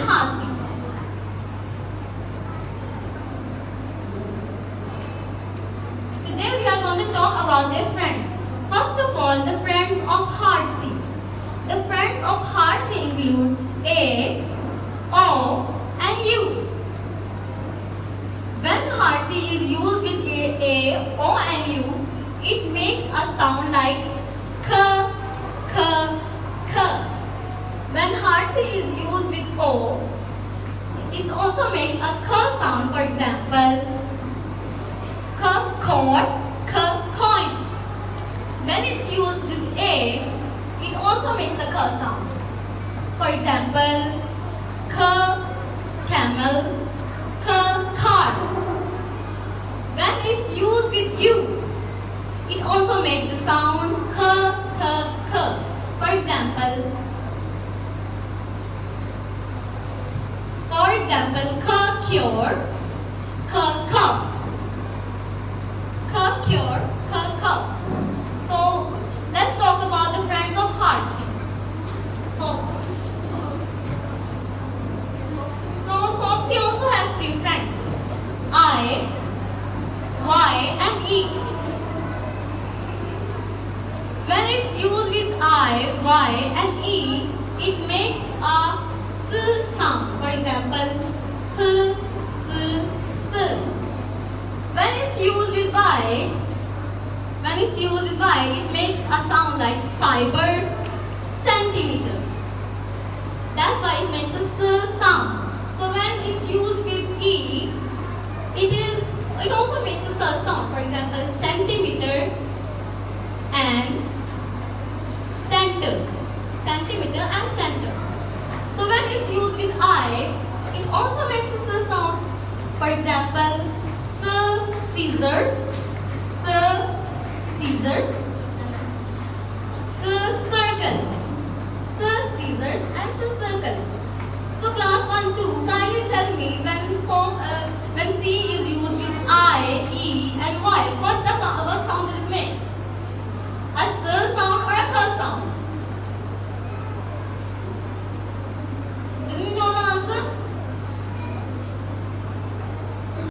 hard C. Today we are going to talk about their friends. First of all, the friends of hard C. The friends of hard C include A, O, and U. When hard C is used with A, O, and U, it makes a sound like K, K, K. When hard C is used with O, it also makes a K sound. For example, K cord, K coin. When it's used with A, it also makes a K sound. For example, K camel, K car. When it's used with U, it also makes the sound K, K, K. For example, K cure, K cup. K cure, K cup. So let's talk about the friends of hard C. Soft C. So soft C also has three friends: I, Y, and E. When it's used with I, Y, and E, it makes a S sound. For example, S, S, S. When it's used with Y, it makes a sound like cyber, centimeter. That's why it makes a S sound. So when it's used with E, it also makes a S sound. For example, centimeter and center. Centimeter and center. So when it's used with I, it also makes a S sound. For example, scissors, scissors, circle, scissors, and circle. So class 1, 2, kindly tell me when C is used with I, E, and Y, what